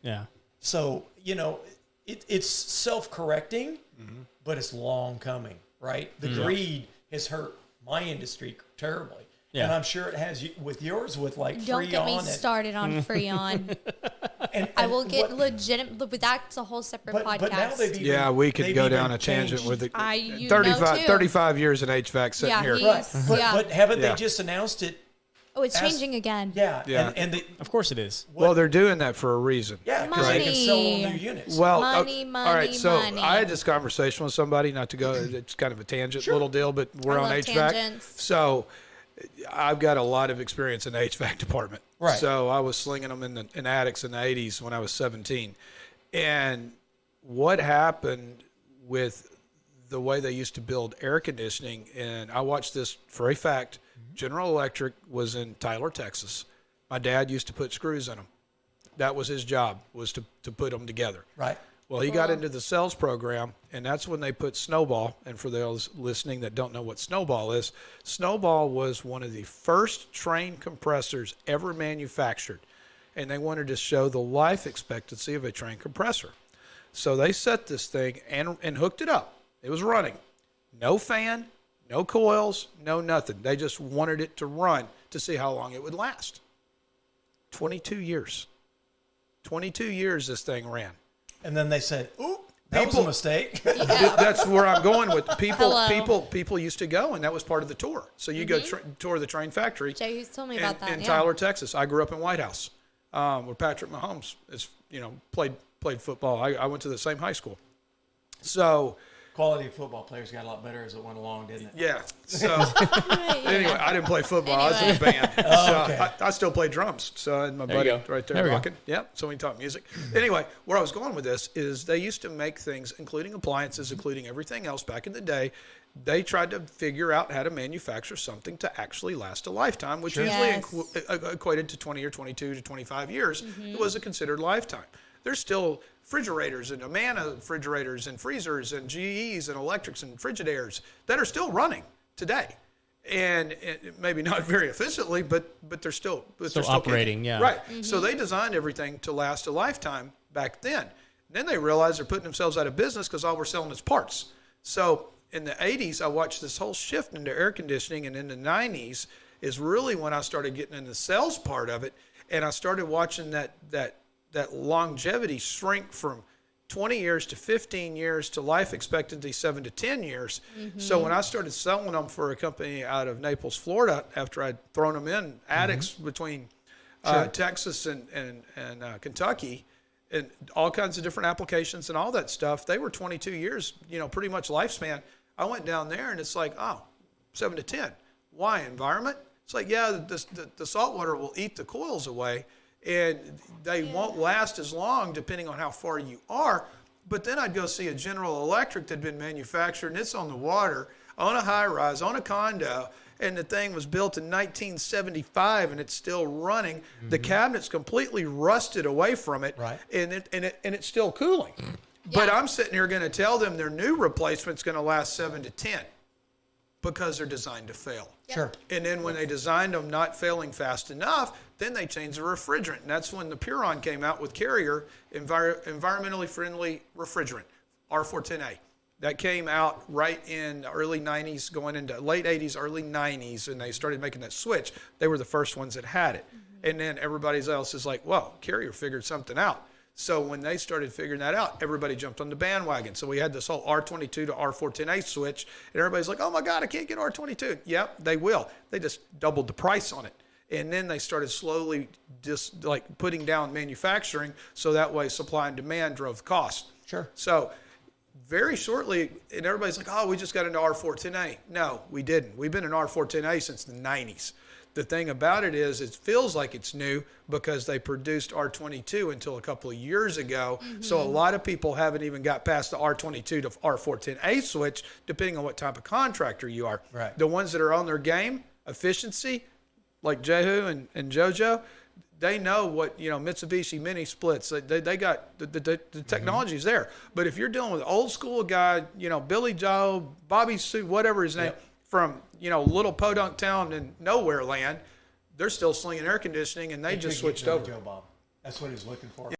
Yeah. So, it's self-correcting, but it's long coming, right? The greed has hurt my industry terribly. Yeah. And I'm sure it has you with yours with like Freon. Don't get me started on Freon. and I will get legitimate, but that's a whole separate podcast. But now we could go down a tangent with it. 35 years in HVAC sitting here. Right. But haven't they just announced it? Oh, it's changing again. Yeah. And of course it is. Well, they're doing that for a reason. Yeah, because they can sell all new units. Well, money. All right, so I had this conversation with somebody, not to go, it's kind of a tangent little deal, but we're on HVAC. Tangents. So I've got a lot of experience in the HVAC department. Right. So I was slinging them in attics in the 80s when I was 17. And what happened with the way they used to build air conditioning, and I watched this for a fact. General Electric was in Tyler, Texas. My dad used to put screws in them. That was his job, was to put them together. Right. Well, he got into the sales program, and that's when they put Snowball. And for those listening that don't know what Snowball is, Snowball was one of the first train compressors ever manufactured. And they wanted to show the life expectancy of a train compressor. So they set this thing and hooked it up. It was running. No fan. No coils, no nothing. They just wanted it to run to see how long it would last. 22 years. 22 years this thing ran. And then they said, "Oop, that was a mistake." That's where I'm going with people. People used to go, and that was part of the tour. So you go tour the train factory. Jay, who's told me about that? In Tyler, Texas. I grew up in White House, where Patrick Mahomes is. Played football. I went to the same high school. So. Quality of football players got a lot better as it went along, didn't it? Yeah. So anyway, I didn't play football. I was in a band. Okay. I still play drums. So I had my buddy right there rocking. Yeah. So we taught music. Anyway, where I was going with this is they used to make things, including appliances, including everything else back in the day. They tried to figure out how to manufacture something to actually last a lifetime, which usually equated to 20 or 22 to 25 years. It was a considered lifetime. There's still refrigerators and Amana refrigerators and freezers and GEs and electrics and Frigidairs that are still running today. And maybe not very efficiently, but they're still operating, yeah. Right. So they designed everything to last a lifetime back then. Then they realized they're putting themselves out of business because all we're selling is parts. So in the 80s, I watched this whole shift into air conditioning, and in the 90s is really when I started getting in the sales part of it, and I started watching that longevity shrink from 20 years to 15 years to life expectancy 7 to 10 years. So when I started selling them for a company out of Naples, Florida, after I'd thrown them in attics between Texas and Kentucky, and all kinds of different applications and all that stuff, they were 22 years, pretty much lifespan. I went down there and it's like, 7 to 10. Why? Environment? It's like, the salt water will eat the coils away, and they won't last as long depending on how far you are. But then I'd go see a General Electric that had been manufactured, and it's on the water, on a high-rise, on a condo, and the thing was built in 1975, and it's still running. The cabinet's completely rusted away from it, and it's still cooling. But I'm sitting here going to tell them their new replacement's going to last 7 to 10 because they're designed to fail. Sure. And then when they designed them not failing fast enough, then they changed the refrigerant. And that's when the Puron came out with Carrier, environmentally friendly refrigerant, R410A. That came out right in the early 90s, going into late 80s, early 90s, and they started making that switch. They were the first ones that had it. And then everybody else is like, well, Carrier figured something out. So when they started figuring that out, everybody jumped on the bandwagon. So we had this whole R22 to R410A switch, and everybody's like, oh my God, I can't get R22. Yep, they will. They just doubled the price on it. And then they started slowly just like putting down manufacturing, so that way supply and demand drove cost. Sure. So very shortly, and everybody's like, oh, we just got into R410A. No, we didn't. We've been in R410A since the 90s. The thing about it is it feels like it's new because they produced R22 until a couple of years ago. So a lot of people haven't even got past the R22 to R410A switch, depending on what type of contractor you are. Right. The ones that are on their game, efficiency, like Jehu and JoJo, they know what, Mitsubishi mini splits. They got the technology's there. But if you're dealing with an old school guy, Billy Joe, Bobby Sue, whatever his name, from, little podunk town in nowhere land, they're still slinging air conditioning, and they just switched over. Joe Bob. That's what he's looking for.